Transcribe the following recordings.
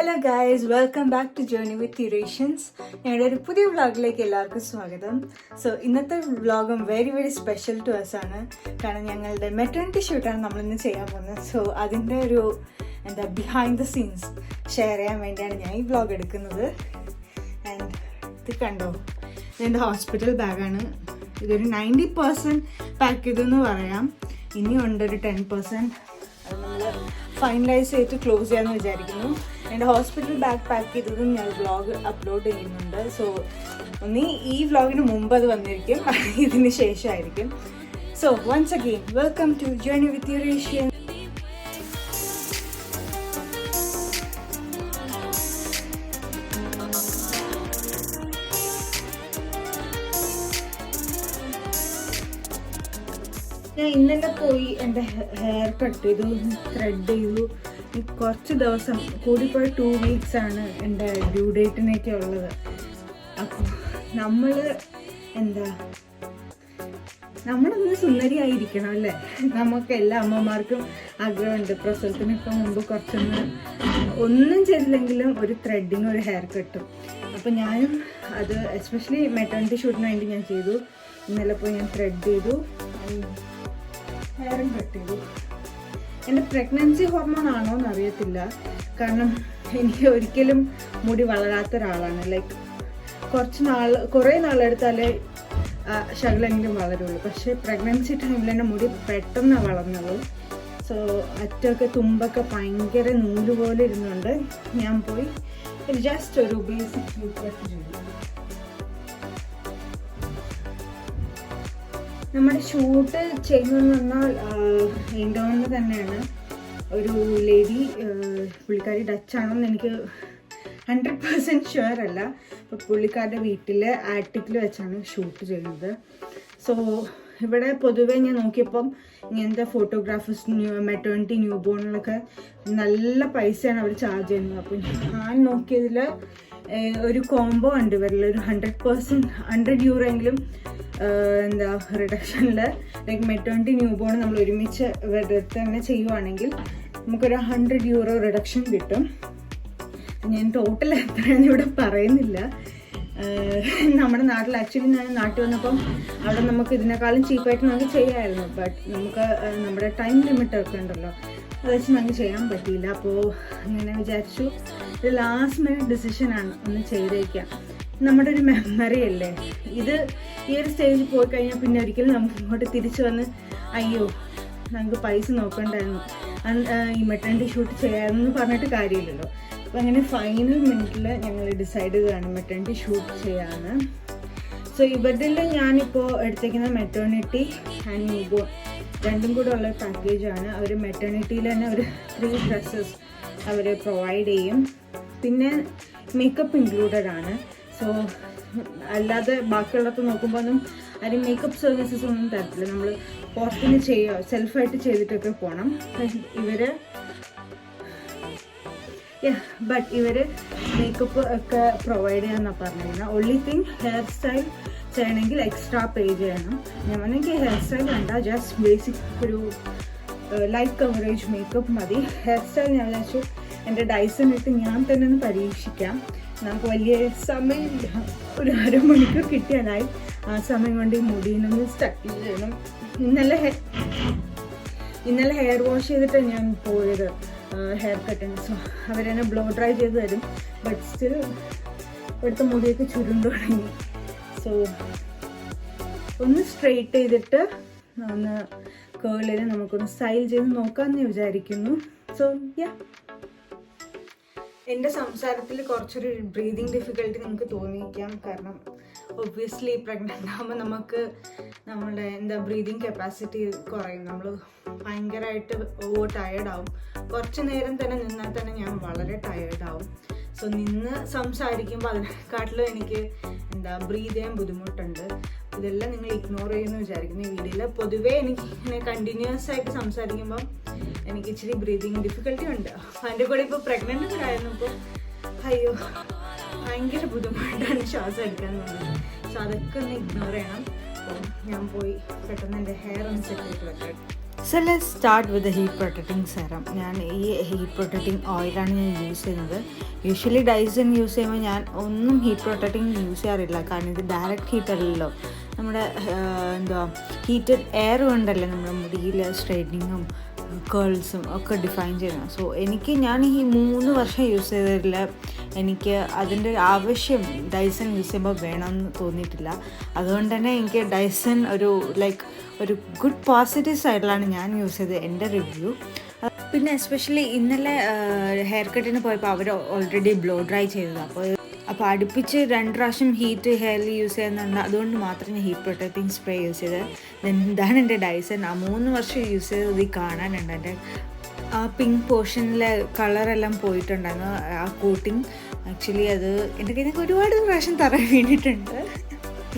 Hello guys, welcome back to journey with Eurasians. ഞങ്ങളുടെ ഒരു പുതിയ വ്ളോഗിലേക്ക് എല്ലാവർക്കും സ്വാഗതം. സോ ഇന്നത്തെ വ്ളോഗും വെരി സ്പെഷ്യൽ ടു അസ് ആണ്. കാരണം ഞങ്ങളുടെ മെറ്റേണിറ്റി ഷൂട്ടാണ് നമ്മളിന്ന് ചെയ്യാൻ പോകുന്നത്. സോ അതിൻ്റെ ഒരു ബിഹൈൻഡ് ദ സീൻസ് ഷെയർ ചെയ്യാൻ വേണ്ടിയാണ് ഞാൻ ഈ വ്ളോഗ് എടുക്കുന്നത്. ആൻഡ് ഇത് കണ്ടോ, ഇതെൻ്റെ ഹോസ്പിറ്റൽ ബാഗാണ്. ഇതൊരു 90% പാക്ക് ചെയ്തെന്ന് പറയാം. ഇനിയുണ്ട് ഒരു 10%. അത് നമ്മൾ ഫൈനലൈസ് ചെയ്തിട്ട് ക്ലോസ് ചെയ്യാമെന്ന് വിചാരിക്കുന്നു. എൻ്റെ ഹോസ്പിറ്റൽ ബാഗ് പാക്ക് ചെയ്തതും ഞാൻ വ്ളോഗ് അപ്ലോഡ് ചെയ്യുന്നുണ്ട്. സോ ഒന്നീ ഈ വ്ളോഗിന് മുമ്പ് അത് വന്നിരിക്കും, ഇതിന് ശേഷമായിരിക്കും. So once again welcome to journey with Eurasian. ഞാൻ ഇന്നലെ പോയി എൻ്റെ ഹെയർ കട്ട് ചെയ്തു, ത്രെഡ് ചെയ്തു. കുറച്ച് ദിവസം കൂടിപ്പോയി 2 weeks ആണ് എൻ്റെ ഡ്യൂ ഡേറ്റിനൊക്കെ ഉള്ളത്. അപ്പോൾ നമ്മളൊന്ന് സുന്ദരിയായിരിക്കണം അല്ലേ? നമുക്ക് എല്ലാ അമ്മമാർക്കും ആഗ്രഹമുണ്ട് പ്രസവത്തിനൊക്കെ മുമ്പ് ഒന്നും ചെയ്തില്ലെങ്കിലും ഒരു ത്രെഡിങ്, ഒരു ഹെയർ കട്ടും. അപ്പോൾ ഞാനും അത് എസ്പെഷ്യലി മെറ്റേണിറ്റി ഷൂട്ടിന് വേണ്ടി ഞാൻ ചെയ്തു. ഇന്നലെ പോയി ഞാൻ ത്രെഡ് ചെയ്തു, ഹെയറും കട്ട് ചെയ്തു. എൻ്റെ പ്രഗ്നൻസി ഹോർമോൺ ആണോ എന്ന് അറിയത്തില്ല. കാരണം എനിക്ക് ഒരിക്കലും മുടി വളരാത്ത ഒരാളാണ്. ലൈക്ക് കുറേ നാളെടുത്താലേ ശകലെങ്കിലും വളരുള്ളൂ. പക്ഷേ പ്രഗ്നൻസി ടൈമിൽ എൻ്റെ മുടി പെട്ടെന്ന് വളർന്നത്. സോ അറ്റൊക്കെ തുമ്പൊക്കെ ഭയങ്കര നൂല് പോലെ ഇരുന്നുണ്ട്. ഞാൻ പോയി ജസ്റ്റ് ഒരു ബേസിക് കട്ട് ചെയ്തു. നമ്മുടെ ഷൂട്ട് ചെയ്യുന്നതെന്ന് പറഞ്ഞാൽ ഇൻഡോറിൽ തന്നെയാണ്. ഒരു ലേഡി, പുള്ളിക്കാരി ഡച്ചാണെന്ന് എനിക്ക് 100% ഷുവർ അല്ല. അപ്പോൾ പുള്ളിക്കാരുടെ വീട്ടിൽ ആറ്റിക്കിൽ വെച്ചാണ് ഷൂട്ട് ചെയ്യുന്നത്. സോ ഇവിടെ പൊതുവേ ഞാൻ നോക്കിയപ്പം ഇങ്ങനത്തെ ഫോട്ടോഗ്രാഫേഴ്സ്, മെറ്റേണിറ്റി, ന്യൂ ബോണിലൊക്കെ നല്ല പൈസയാണ് അവർ ചാർജ് ചെയ്യുന്നത്. അപ്പോൾ ഞാൻ നോക്കിയതിൽ ഒരു കോംബോ ഉണ്ട് ഇവരിൽ. ഒരു 100 euro എങ്കിലും റിഡക്ഷനിൽ, ലൈക്ക് മെറ്റേണിറ്റി, ന്യൂ ബോൺ നമ്മൾ ഒരുമിച്ച് ഇവരുടെ തന്നെ ചെയ്യുവാണെങ്കിൽ നമുക്കൊരു 100 euro റിഡക്ഷൻ കിട്ടും. ഞാൻ ടോട്ടൽ എത്രയാണെന്ന് ഇവിടെ പറയുന്നില്ല. നമ്മുടെ നാട്ടിൽ ആക്ച്വലി ഞാൻ നാട്ടിൽ വന്നപ്പം അവിടെ നമുക്ക് ഇതിനേക്കാളും ചീപ്പായിട്ട് നമുക്ക് ചെയ്യാമായിരുന്നു. ബട്ട് നമുക്ക് നമ്മുടെ ടൈം ലിമിറ്റ് ഒക്കെ ഉണ്ടല്ലോ, അത് വെച്ച് നമുക്ക് ചെയ്യാൻ പറ്റിയില്ല. അപ്പോൾ അങ്ങനെ വിചാരിച്ചു ഇത് ലാസ്റ്റ് മിനിറ്റ് ഡിസിഷനാണ്, ഒന്ന് ചെയ്തേക്കാം. നമ്മുടെ ഒരു മെമ്മറി അല്ലേ ഇത്. ഈ ഒരു സ്റ്റേജിൽ പോയി കഴിഞ്ഞാൽ പിന്നെ ഒരിക്കലും നമുക്ക് ഇങ്ങോട്ട് തിരിച്ചു വന്ന് അയ്യോ നമുക്ക് പൈസ നോക്കണ്ടായിരുന്നു, ഈ മെറ്റേണിറ്റി ഷൂട്ട് ചെയ്യാമെന്ന് പറഞ്ഞിട്ട് കാര്യമില്ലല്ലോ. അപ്പോൾ അങ്ങനെ ഫൈനൽ മിനിറ്റിൽ ഞങ്ങൾ ഡിസൈഡ് ചെയ്തതാണ് മെറ്റേണിറ്റി ഷൂട്ട് ചെയ്യാമെന്ന്. സോ ഇവരുടെ ഞാനിപ്പോൾ എടുത്തേക്കുന്ന മെറ്റേണിറ്റി ആൻഡ് ന്യൂ ബോൺ രണ്ടും കൂടെ ഉള്ള പാക്കേജാണ്. അവർ മെറ്റേണിറ്റിയിൽ തന്നെ ഒരു 3 dresses അവർ പ്രൊവൈഡ് ചെയ്യും. പിന്നെ മേക്കപ്പ് ഇൻക്ലൂഡഡ് ആണ്. സോ അല്ലാതെ ബാക്കിയുള്ളത് നോക്കുമ്പോൾ ഒന്നും ആരും മേക്കപ്പ് സർവീസസ് ഒന്നും തരത്തില്ല. നമ്മൾ പുറത്തുനിന്ന് സെൽഫായിട്ട് ചെയ്തിട്ടൊക്കെ പോകണം. ഇവർ മേക്കപ്പ് ഒക്കെ പ്രൊവൈഡ് ചെയ്യാമെന്നാണ് പറഞ്ഞിരുന്നത്. ഓൺലി തിങ് ഹെയർ സ്റ്റൈൽ ചെയ്യണമെങ്കിൽ എക്സ്ട്രാ പേ ചെയ്യണം. ഞാൻ എനിക്ക് ഹെയർ സ്റ്റൈൽ വേണ്ട, ജസ്റ്റ് ബേസിക് ഒരു ലൈറ്റ് കവറേജ് മേക്കപ്പ് മതി. ഹെയർ സ്റ്റൈൽ ഞാൻ വിചാരിച്ചു എൻ്റെ ഡൈസൺ ഇട്ട് ഞാൻ തന്നെ ഒന്ന് പരീക്ഷിക്കാം. നമുക്ക് വലിയ സമയമില്ല, ഒരു 1/2 മണിക്കൂർ കിട്ടിയാലായി. ആ സമയം കൊണ്ട് ഈ മുടിയിനൊന്ന് സ്റ്റക്ക് ചെയ്യണം. ഇന്നലെ ഹെയർ വാഷ് ചെയ്തിട്ടാണ് ഞാൻ പോയത് ഹെയർ കട്ടിന്. സോ അവരെന്നെ ബ്ലോ ഡ്രൈ ചെയ്ത് തരും. ബട്ട് സ്റ്റിൽ ഇവിടുത്തെ മുടിയൊക്കെ ചുരുണ്ടു തുടങ്ങി. സോ ഒന്ന് സ്ട്രെയിറ്റ് ചെയ്തിട്ട് ഒന്ന് കേളിൽ നമുക്കൊന്ന് സ്റ്റൈൽ ചെയ്ത് നോക്കാമെന്ന് വിചാരിക്കുന്നു. സോ എൻ്റെ സംസാരത്തിൽ കുറച്ചൊരു ബ്രീതിങ് ഡിഫിക്കൽട്ടി നിങ്ങൾക്ക് തോന്നിയിരിക്കാം. കാരണം ഒബ്വിയസ്ലി പ്രഗ്നൻ്റ് ആകുമ്പോൾ നമുക്ക് നമ്മുടെ ബ്രീതിങ് കപ്പാസിറ്റി കുറയും. നമ്മൾ ഭയങ്കരമായിട്ട് ടയേർഡാവും. കുറച്ച് നേരം തന്നെ നിന്നാൽ തന്നെ ഞാൻ വളരെ ടയേർഡാവും. സോ നിന്ന് സംസാരിക്കുമ്പോൾ അതിനെക്കാട്ടിലും എനിക്ക് ബ്രീത് ചെയ്യാൻ ബുദ്ധിമുട്ടുണ്ട്. ഇതെല്ലാം നിങ്ങൾ ഇഗ്നോർ ചെയ്യുമെന്ന് വിചാരിക്കുന്നു ഈ വീഡിയോയിൽ. പൊതുവേ എനിക്ക് ഇങ്ങനെ കണ്ടിന്യൂസ് ആയിട്ട് സംസാരിക്കുമ്പം എനിക്ക് ഇച്ചിരി ബ്രീതിങ് ഡിഫിക്കൽട്ടി ഉണ്ട്. അതിൻ്റെ കൂടെ ഇപ്പോൾ പ്രഗ്നൻ്റ് കൂടെ ആയിരുന്നപ്പോൾ അയ്യോ ഭയങ്കര ബുദ്ധിമുട്ടാണ് ശ്വാസം എടുക്കാൻ തോന്നുന്നത്. സോ അതൊക്കെ ഒന്ന് ഇഗ്നോർ ചെയ്യണം. അപ്പോൾ ഞാൻ പോയി പെട്ടെന്ന് എൻ്റെ ഹെയർ ഒന്ന് സെറ്റ് ചെയ്ത് വെക്കാം. So let's start with the heat protecting serum. ഞാൻ ഈ ഹീറ്റ് പ്രൊട്ടക്റ്റിംഗ് ഓയിലാണ് ഞാൻ യൂസ് ചെയ്യുന്നത്. യൂഷ്വലി ഡൈസൺ യൂസ് ചെയ്യുമ്പോൾ ഞാൻ ഒന്നും ഹീറ്റ് പ്രൊട്ടക്റ്റിംഗ് യൂസ് ചെയ്യാറില്ല. കാരണം ഇത് ഡയറക്റ്റ് ഹീറ്റ് അല്ലല്ലോ, നമ്മുടെ ഹീറ്റഡ് എയർ കൊണ്ടല്ലേ നമ്മുടെ മുടിയിൽ സ്ട്രെയിറ്റനിങ്ങും കേൾസും ഒക്കെ ഡിഫൈൻ ചെയ്യുന്നത്. സോ ഞാൻ ഈ 3 വർഷം യൂസ് ചെയ്തതിൽ എനിക്ക് അതിൻ്റെ ആവശ്യം ഡൈസൺ യൂസ് ചെയ്യുമ്പോൾ വേണമെന്ന് തോന്നിയിട്ടില്ല. അതുകൊണ്ട് തന്നെ എനിക്ക് ഡൈസൺ ഒരു ഗുഡ് പോസിറ്റീവ് സൈഡിലാണ് ഞാൻ യൂസ് ചെയ്തത്, എൻ്റെ റിവ്യൂ. പിന്നെ എസ്പെഷ്യലി ഇന്നലെ ഹെയർ കട്ടിന് പോയപ്പോൾ അവർ ഓൾറെഡി ബ്ലോ ഡ്രൈ ചെയ്തതാണ്. അപ്പോൾ അടുപ്പിച്ച് 2 പ്രാവശ്യം ഹീറ്റ് ഹെയറിൽ യൂസ് ചെയ്യുന്നുണ്ട്. അതുകൊണ്ട് മാത്രം ഞാൻ ഹീറ്റ് പ്രൊട്ടക്റ്റിംഗ് സ്പ്രേ യൂസ് ചെയ്തത്. ഇതാണ് എൻ്റെ ഡൈസൺ. 3 വർഷം യൂസ് ചെയ്തത് ഈ കാണാനുണ്ട്. എൻ്റെ ആ പിങ്ക് പോർഷനിലെ കളറെല്ലാം പോയിട്ടുണ്ടായിരുന്നു, ആ കോട്ടിങ്. ആക്ച്വലി അത് എൻ്റെ കയ്യിൽ ഒരുപാട് പ്രാവശ്യം തറ വീണിട്ടുണ്ട്.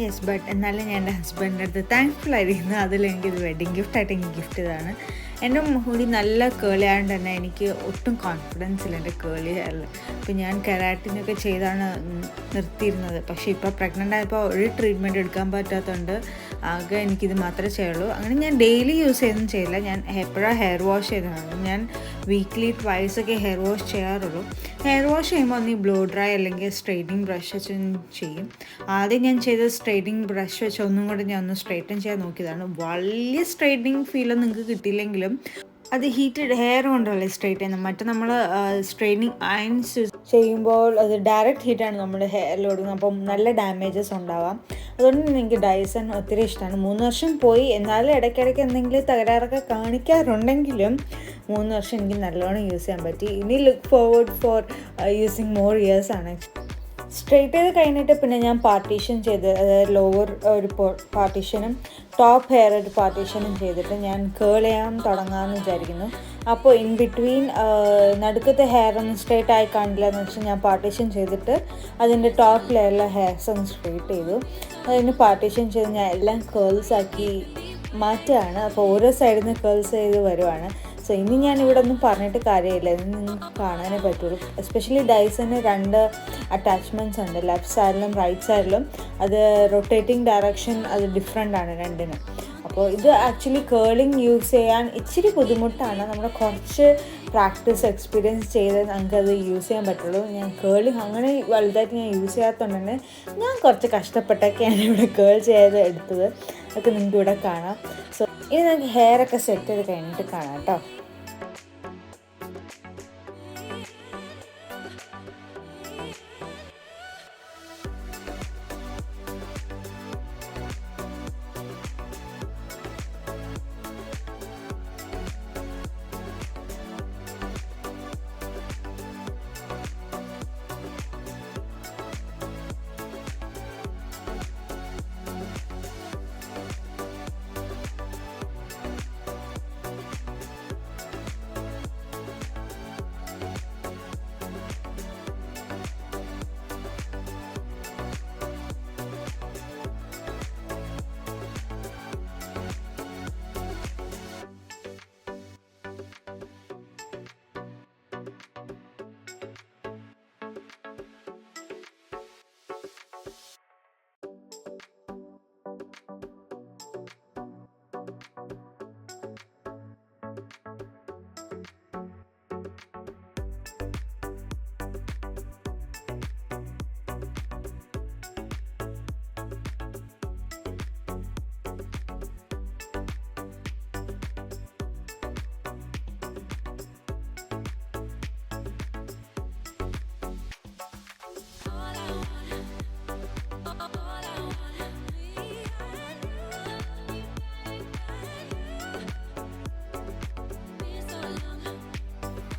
യെസ്, ബട്ട് എന്നാലും ഞാൻ എൻ്റെ ഹസ്ബൻഡിൻ്റെ അടുത്ത് താങ്ക്ഫുൾ ആയിരിക്കുന്നു. അതിലെനിക്കിത് വെഡിങ് ഗിഫ്റ്റായിട്ട് എനിക്ക് ഗിഫ്റ്റ് ചെയ്തതാണ്. എൻ്റെ മുടി നല്ല കേളി ആയതുകൊണ്ട് തന്നെ എനിക്ക് ഒട്ടും കോൺഫിഡൻസ് ഇല്ല എൻ്റെ കേളി ഹെയറിൽ. ഇപ്പോൾ ഞാൻ കെരാറ്റിനൊക്കെ ചെയ്താണ് നിർത്തിയിരുന്നത്. പക്ഷേ ഇപ്പോൾ പ്രഗ്നൻ്റ് ആയപ്പോൾ ഒരു ട്രീറ്റ്മെൻറ്റ് എടുക്കാൻ പറ്റാത്തതുകൊണ്ട് ആകെ എനിക്കിത് മാത്രമേ ചെയ്യുള്ളൂ. അങ്ങനെ ഞാൻ ഡെയിലി യൂസ് ചെയ്യുന്നതും ചെയ്യില്ല. ഞാൻ എപ്പോഴാണ് ഹെയർ വാഷ് ചെയ്യുന്നതാണ്. ഞാൻ വീക്ക്ലി ട്വൈസ് ഒക്കെ ഹെയർ വാഷ് ചെയ്യാറുള്ളൂ. ഹെയർ വാഷ് ചെയ്യുമ്പോൾ ഒന്ന് ബ്ലോ ഡ്രൈ അല്ലെങ്കിൽ സ്ട്രെയിറ്റിംഗ് ബ്രഷ് വെച്ച് ചെയ്യും. ആദ്യം ഞാൻ ചെയ്ത സ്ട്രെയിറ്റിംഗ് ബ്രഷ് വെച്ച് ഒന്നും കൂടെ ഞാൻ ഒന്ന് സ്ട്രെയിറ്റൻ ചെയ്യാൻ നോക്കിയതാണ്. വലിയ സ്ട്രെയിറ്റിംഗ് ഫീലൊന്നും നിങ്ങൾക്ക് കിട്ടിയില്ലെങ്കിലും അത് ഹീറ്റഡ് ഹെയർ കൊണ്ടല്ലേ സ്ട്രെയിറ്റ് ചെയ്യുന്നത്. മറ്റേ നമ്മൾ സ്ട്രെയിറ്റിംഗ് അയൺസ് ചെയ്യുമ്പോൾ അത് ഡയറക്റ്റ് ഹീറ്റാണ് നമ്മുടെ ഹെയറിൽ കൊടുക്കുന്നത്. അപ്പം നല്ല ഡാമേജസ് ഉണ്ടാവാം. അതുകൊണ്ട് എനിക്ക് ഡൈസൺ ഒത്തിരി ഇഷ്ടമാണ്. 3 വർഷം പോയി, എന്നാലും ഇടയ്ക്കിടയ്ക്ക് എന്തെങ്കിലും തകരാറൊക്കെ കാണിക്കാറുണ്ടെങ്കിലും 3 വർഷം എനിക്ക് നല്ലോണം യൂസ് ചെയ്യാൻ പറ്റി. ഇനി look forward for using more years ആണ്. സ്ട്രെയിറ്റ് ചെയ്ത് കഴിഞ്ഞിട്ട് പിന്നെ ഞാൻ പാർട്ടീഷൻ ചെയ്ത്, അതായത് ലോവർ ഒരു പാർട്ടീഷനും ടോപ്പ് ഹെയർ ഒരു പാർട്ടീഷനും ചെയ്തിട്ട് ഞാൻ കേൾ ചെയ്യാൻ തുടങ്ങാമെന്ന് വിചാരിക്കുന്നു. അപ്പോൾ ഇൻ ബിറ്റ്വീൻ നടുക്കത്തെ ഹെയർ ഒന്ന് സ്ട്രെയിറ്റ് ആയി കാണില്ല എന്ന് വെച്ചാൽ ഞാൻ പാർട്ടീഷൻ ചെയ്തിട്ട് അതിൻ്റെ ടോപ്പ് ലെയറിലെ ഹെയർസ് ഒന്ന് സ്ട്രെയിറ്റ് ചെയ്തു. അതിന് പാർട്ടീഷൻ ചെയ്ത് ഞാൻ എല്ലാം കേൾസ് ആക്കി മാറ്റുകയാണ്. അപ്പോൾ ഓരോ സൈഡിൽ നിന്ന് കേൾസ് ചെയ്ത് വരുവാണ്. സോ ഇനി ഞാൻ ഇവിടെ ഒന്നും പറഞ്ഞിട്ട് കാര്യമില്ല, ഇത് നിങ്ങൾക്ക് കാണാനേ പറ്റുള്ളൂ. എസ്പെഷ്യലി ഡൈസന് 2 അറ്റാച്ച്മെൻറ്റ്സ് ഉണ്ട്, ലെഫ്റ്റ് സൈഡിലും റൈറ്റ് സൈഡിലും. അത് റൊട്ടേറ്റിംഗ് ഡയറക്ഷൻ അത് ഡിഫറെൻ്റ് ആണ് രണ്ടിനും. അപ്പോൾ ഇത് ആക്ച്വലി കേളിങ് യൂസ് ചെയ്യാൻ ഇച്ചിരി ബുദ്ധിമുട്ടാണ്. നമ്മൾ കുറച്ച് പ്രാക്ടീസ് എക്സ്പീരിയൻസ് ചെയ്ത് നമുക്കത് യൂസ് ചെയ്യാൻ പറ്റുള്ളൂ. ഞാൻ കേളിങ് അങ്ങനെ വലുതായിട്ട് ഞാൻ യൂസ് ചെയ്യാത്തതുകൊണ്ട് തന്നെ ഞാൻ കുറച്ച് കഷ്ടപ്പെട്ടൊക്കെയാണ് ഇവിടെ കേൾ ചെയ്ത് എടുത്തത്. അതൊക്കെ നിങ്ങൾക്ക് ഇവിടെ കാണാം. സോ ഇനി നമുക്ക് ഹെയറൊക്കെ സെറ്റ് ചെയ്ത് കഴിഞ്ഞിട്ട് കാണാം കേട്ടോ.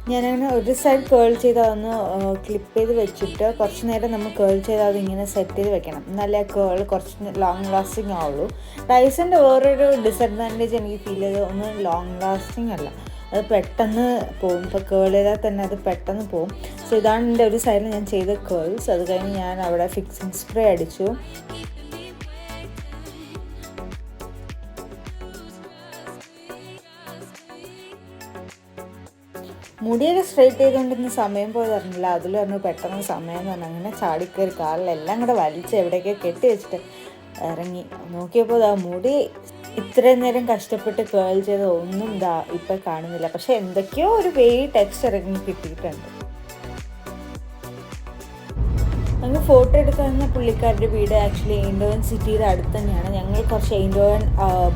ഞാനങ്ങനെ ഒരു സൈഡ് കേൾ ചെയ്ത് അതൊന്ന് ക്ലിപ്പ് ചെയ്ത് വെച്ചിട്ട് കുറച്ച് നേരം നമ്മൾ കേൾ ചെയ്ത് അതിങ്ങനെ സെറ്റ് ചെയ്ത് വെക്കണം. എന്നാലേ ആ കേൾ കുറച്ച് ലോങ് ലാസ്റ്റിംഗ് ആവുള്ളൂ. ഡൈസൻ്റെ വേറൊരു ഡിസഡ്വാൻറ്റേജ് എനിക്ക് ഫീൽ ചെയ്തത് ഒന്നും ലോങ് ലാസ്റ്റിംഗ് അല്ല, അത് പെട്ടെന്ന് പോകും. ഇപ്പോൾ കേൾ ചെയ്താൽ തന്നെ അത് പെട്ടെന്ന് പോകും. സോ ഇതാണ് എൻ്റെ ഒരു സൈഡിൽ ഞാൻ ചെയ്ത കേൾസ്. അത് കഴിഞ്ഞ് ഞാൻ അവിടെ ഫിക്സിങ് സ്പ്രേ അടിച്ചു. മുടിയൊക്കെ സ്ട്രെയിറ്റ് ചെയ്തുകൊണ്ടിരുന്ന സമയം പോയി പറഞ്ഞില്ല. അതിൽ പറഞ്ഞു പെട്ടെന്ന് സമയം എന്ന് പറഞ്ഞാൽ അങ്ങനെ ചാടിക്കയറി കാലിലെല്ലാം കൂടെ വലിച്ച് എവിടെയൊക്കെ കെട്ടി വെച്ചിട്ട് ഇറങ്ങി. നോക്കിയപ്പോൾ ആ മുടി ഇത്രയും നേരം കഷ്ടപ്പെട്ട് കേൾ ചെയ്ത് ഒന്നും ഇപ്പം കാണുന്നില്ല. പക്ഷെ എന്തൊക്കെയോ ഒരു ടെക്സ്റ്റ് ഇറങ്ങി കിട്ടിയിട്ടുണ്ട്. ഞങ്ങൾ ഫോട്ടോ എടുത്ത് തന്ന പുള്ളിക്കാരുടെ വീട് ആക്ച്വലി എയിൻഡോവൻ സിറ്റിയുടെ അടുത്ത് തന്നെയാണ്. ഞങ്ങൾ കുറച്ച് എയിൻഡോവൻ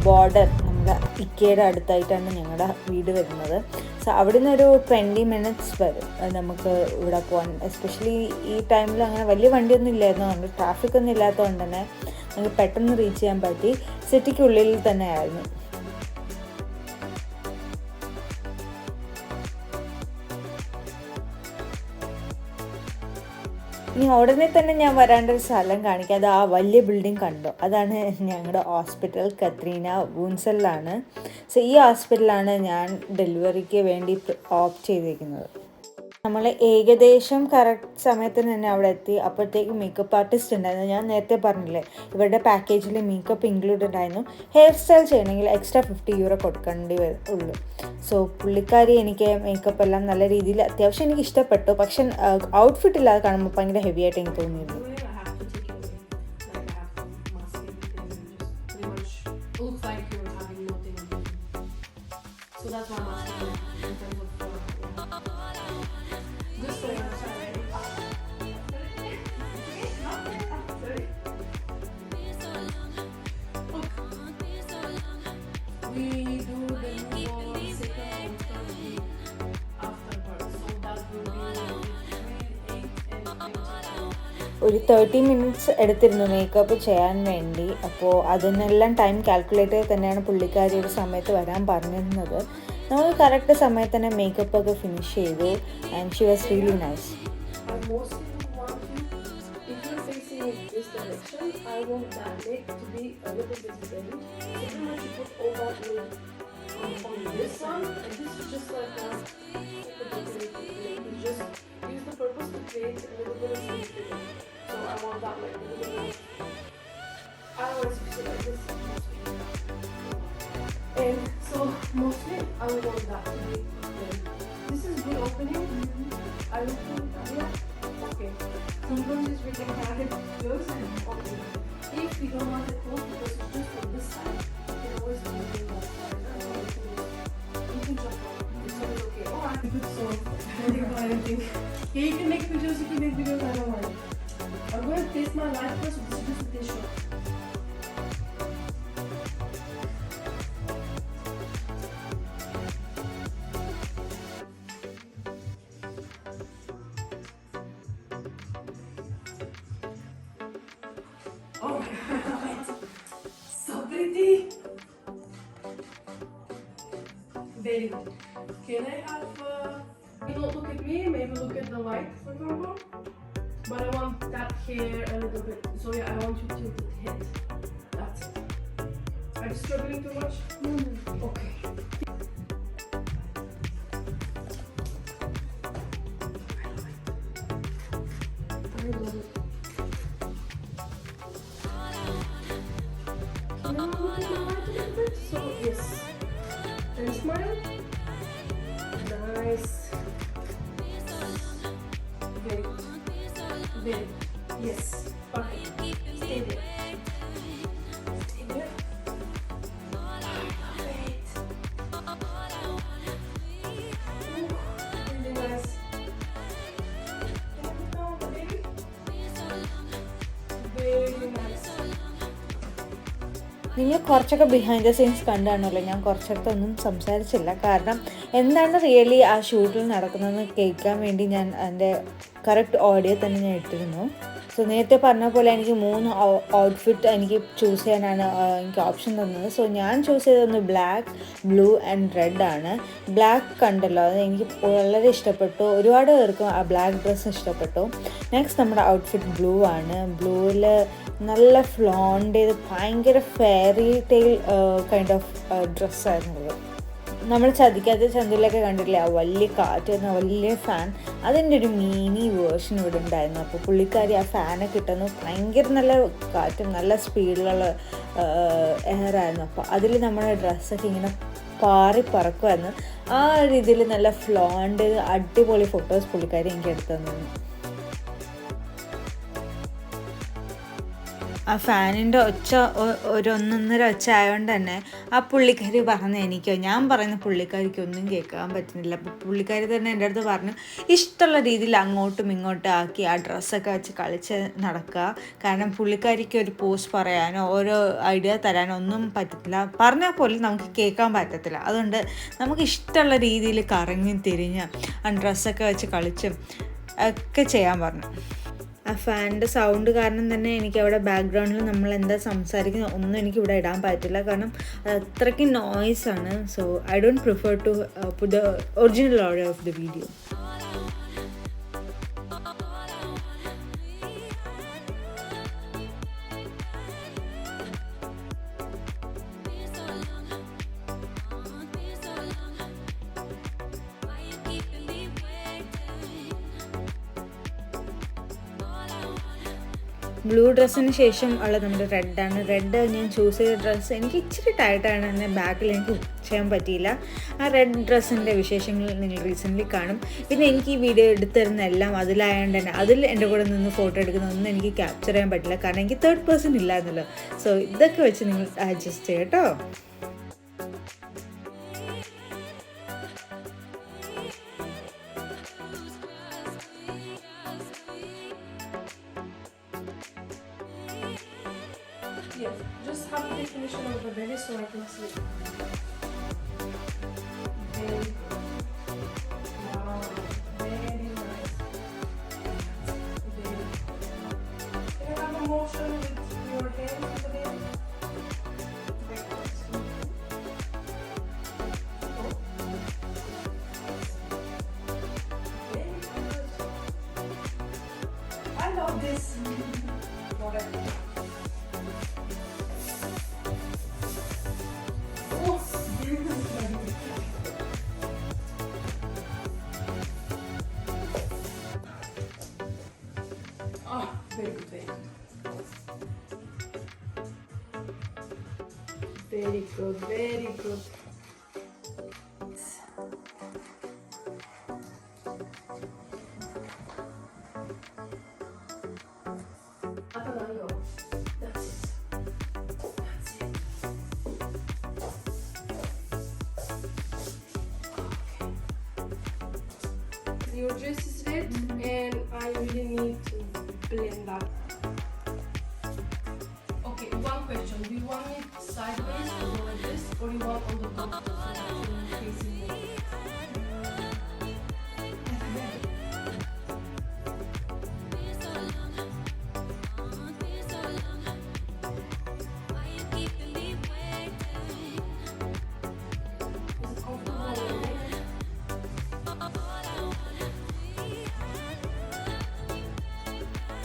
ബോർഡർ നമ്മുടെ ഇക്കയുടെ അടുത്തായിട്ടാണ് ഞങ്ങളുടെ വീട് വരുന്നത്. സോ അവിടെ നിന്ന് ഒരു 20 minutes വരും നമുക്ക് ഇവിടെ പോകാൻ. എസ്പെഷ്യലി ഈ ടൈമിൽ അങ്ങനെ വലിയ വണ്ടിയൊന്നും ഇല്ലായിരുന്നു, അതുകൊണ്ട് ട്രാഫിക് ഒന്നും ഇല്ലാത്തതുകൊണ്ട് തന്നെ നമുക്ക് പെട്ടെന്ന് റീച്ച് ചെയ്യാൻ പറ്റി. സിറ്റിക്കുള്ളിൽ തന്നെ ആയിരുന്നു. ഇനി ഉടനെ തന്നെ ഞാൻ വരാണ്ട ഒരു സ്ഥലം കാണിക്കാം. അത് ആ വലിയ ബിൽഡിംഗ് കണ്ടോ, അതാണ് ഞങ്ങളുടെ ഹോസ്പിറ്റൽ. കത്രീന വൂൻസെല്ലാണ്. സോ ഈ ഹോസ്പിറ്റലാണ് ഞാൻ ഡെലിവറിക്ക് വേണ്ടി ഓപ്റ്റ് ചെയ്തിരിക്കുന്നത്. നമ്മൾ ഏകദേശം കറക്റ്റ് സമയത്തിന് തന്നെ അവിടെ എത്തി. അപ്പോഴത്തേക്ക് മേക്കപ്പ് ആർട്ടിസ്റ്റ് ഉണ്ടായിരുന്നു. ഞാൻ നേരത്തെ പറഞ്ഞില്ലേ ഇവരുടെ പാക്കേജിൽ മേക്കപ്പ് ഇൻക്ലൂഡഡ് ആയിരുന്നു. ഹെയർ സ്റ്റൈൽ ചെയ്യണമെങ്കിൽ എക്സ്ട്രാ €50 കൊടുക്കേണ്ടി ഉള്ളൂ. സോ പുള്ളിക്കാരി എനിക്ക് മേക്കപ്പ് എല്ലാം നല്ല രീതിയിൽ അത്യാവശ്യം എനിക്ക് ഇഷ്ടപ്പെട്ടു. പക്ഷെ ഔട്ട്ഫിറ്റ് ഇല്ലാതെ കാണുമ്പോൾ ഭയങ്കര ഹെവി ആയിട്ട് എനിക്ക് തോന്നിയിരുന്നു. ഒരു 30 minutes എടുത്തിരുന്നു മേക്കപ്പ് ചെയ്യാൻ വേണ്ടി. അപ്പോൾ അതിനെല്ലാം ടൈം കാൽക്കുലേറ്റ് ചെയ്ത് തന്നെയാണ് പുള്ളിക്കാരി ഒരു സമയത്ത് വരാൻ പറഞ്ഞിരുന്നത്. നമ്മൾ കറക്റ്റ് സമയത്ത് തന്നെ മേക്കപ്പ് ഒക്കെ ഫിനിഷ് ചെയ്തു. And she was really nice. And so mostly I would want that to be open. This is good opening. I would think that, yeah, okay. Sometimes just we can have it close and open. If we don't want it closed because it's just from this side, you can always do it on that side. You can jump on. It's always okay. Alright, good so. I think about anything. Yeah, you can make videos, you can make videos, I don't mind. I'm going to taste my life first, so this is just a taste shot. Oh my god, so pretty. Very good. Can I have, you don't look at me, maybe look at the light, for example. But I want that hair a little bit, so yeah, I want you to hit. That's it. Are you struggling too much? No. Okay. I love it. So yes, and smile. Nice. Very good. Very good. Yes. Perfect. Stay there. Stay there. Perfect. Ooh, really nice. Can you put down the baby? Very nice. നിങ്ങൾ കുറച്ചൊക്കെ behind the scenes കണ്ടാണല്ലോ. ഞാൻ കുറച്ചൊന്നും സംസാരിച്ചില്ല, കാരണം എന്താണ് really ആ ഷൂട്ടിൽ നടക്കുന്നതെന്ന് കേൾക്കാൻ വേണ്ടി ഞാൻ അതിൻ്റെ കറക്റ്റ് ഓഡിയോ തന്നെ ഞാൻ ഇട്ടിരുന്നു. സോ നേരത്തെ പറഞ്ഞ പോലെ എനിക്ക് 3 ഔട്ട്ഫിറ്റ് എനിക്ക് ചൂസ് ചെയ്യാനാണ് എനിക്ക് ഓപ്ഷൻ തന്നത്. സോ ഞാൻ ചൂസ് ചെയ്തത് ബ്ലാക്ക്, ബ്ലൂ ആൻഡ് റെഡ് ആണ്. ബ്ലാക്ക് കണ്ടല്ലോ, അത് എനിക്ക് വളരെ ഇഷ്ടപ്പെട്ടു. ഒരുപാട് പേർക്ക് ആ ബ്ലാക്ക് ഡ്രസ്സ് ഇഷ്ടപ്പെട്ടു. നെക്സ്റ്റ് നമ്മുടെ ഔട്ട്ഫിറ്റ് ബ്ലൂ ആണ്. ബ്ലൂവിൽ നല്ല ഫ്ലോണ്ട് ചെയ്ത് ഭയങ്കര ഫെയറി ടെയിൽ കൈൻഡ് ഓഫ് ഡ്രസ്സായിരുന്നത്. നമ്മൾ ചതിക്കാത്ത ചന്തുലൊക്കെ കണ്ടിട്ടില്ലേ, ആ വലിയ കാറ്റ് എന്ന വലിയ ഫാൻ, അതിൻ്റെ ഒരു മിനി വേർഷൻ ഇവിടെ ഉണ്ടായിരുന്നു. അപ്പോൾ പുള്ളിക്കാരി ആ ഫാനൊക്കെ കിട്ടുന്നു, ഭയങ്കര നല്ല കാറ്റും നല്ല സ്പീഡിലുള്ള എയറായിരുന്നു. അപ്പോൾ അതിൽ നമ്മുടെ ഡ്രസ്സൊക്കെ ഇങ്ങനെ പാറി പറക്കുമായിരുന്നു. ആ രീതിയിൽ നല്ല ഫ്ലോണ്ട് അടിപൊളി ഫോട്ടോസ് പുള്ളിക്കാരി എനിക്ക് എടുത്തു തന്നു. ആ ഫാനിൻ്റെ ഒച്ച ഒരു 1.5 ഒച്ച ആയതുകൊണ്ട് തന്നെ ആ പുള്ളിക്കാരി പറഞ്ഞ എനിക്കോ ഞാൻ പറയുന്ന പുള്ളിക്കാരിക്ക് ഒന്നും കേൾക്കാൻ പറ്റുന്നില്ല. അപ്പോൾ പുള്ളിക്കാരി തന്നെ എൻ്റെ അടുത്ത് പറഞ്ഞു ഇഷ്ടമുള്ള രീതിയിൽ അങ്ങോട്ടും ഇങ്ങോട്ടും ആക്കി ആ ഡ്രസ്സൊക്കെ വെച്ച് കളിച്ച് നടക്കുക. കാരണം പുള്ളിക്കാരിക്ക് ഒരു പോസ്റ്റ് പറയാനോ ഓരോ ഐഡിയ തരാനോ ഒന്നും പറ്റത്തില്ല. പറഞ്ഞാൽ പോലും നമുക്ക് കേൾക്കാൻ പറ്റത്തില്ല. അതുകൊണ്ട് നമുക്ക് ഇഷ്ടമുള്ള രീതിയിൽ കറങ്ങി തിരിഞ്ഞ് ആ ഡ്രസ്സൊക്കെ വെച്ച് കളിച്ചും ഒക്കെ ചെയ്യാൻ പറഞ്ഞു. ആ ഫാനിൻ്റെ സൗണ്ട് കാരണം തന്നെ എനിക്ക് അവിടെ ബാക്ക്ഗ്രൗണ്ടിൽ നമ്മൾ എന്താ സംസാരിക്കുന്നത് ഒന്നും എനിക്ക് ഇവിടെ ഇടാൻ പറ്റില്ല. കാരണം അത്രയ്ക്ക് നോയ്സാണ്. So I don't prefer to put the original audio of the video. Blue ഡ്രസ്സിന് ശേഷം ഉള്ള നമ്മുടെ റെഡാണ്. റെഡ് ഞാൻ ചൂസ് ചെയ്ത ഡ്രസ്സ് എനിക്ക് ഇച്ചിരി ടൈറ്റാണ്, എന്നെ ബാക്കിൽ എനിക്ക് ചെയ്യാൻ പറ്റിയില്ല. ആ റെഡ് ഡ്രസ്സിൻ്റെ വിശേഷങ്ങൾ നിങ്ങൾ റീസെൻ്റ്ലി കാണും. പിന്നെ എനിക്ക് ഈ വീഡിയോ എടുത്തിരുന്ന എല്ലാം അതിലായതുകൊണ്ട് തന്നെ അതിൽ എൻ്റെ കൂടെ നിന്ന് ഫോട്ടോ എടുക്കുന്നതൊന്നും എനിക്ക് ക്യാപ്ചർ ചെയ്യാൻ പറ്റില്ല. കാരണം എനിക്ക് 3rd person ഇല്ലായിരുന്നല്ലോ. സോ ഇതൊക്കെ വെച്ച് നിങ്ങൾ അഡ്ജസ്റ്റ് ചെയ്യാം കേട്ടോ. Yes, just have the definition of the belly so I can see it. Very good. Wow, very nice. Very good. Can you have a motion with your hands on the belly? Backwards. Oh. Very good. I love this. Love it. Very good, very good. Very good, very good. Up and down, go. That's it. That's it. Okay. Your dress is red, and I really need to blend that. Okay, one question. Do you want it sideways or like this, or you want on the top so facing me? Is it comfortable?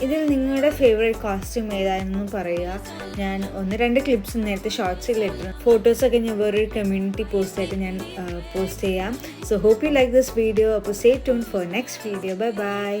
ഇതിൽ നിങ്ങളുടെ favourite costume ഏതാണെന്ന് പറയുക. ഞാൻ 1-2 clips നേരത്തെ ഷോർട്സിലിട്ട് ഫോട്ടോസൊക്കെ ഞാൻ വേറൊരു community പോസ്റ്റായിട്ട് ഞാൻ പോസ്റ്റ് ചെയ്യാം. So hope you like this video. അപ്പോൾ stay tune for next video. Bye by.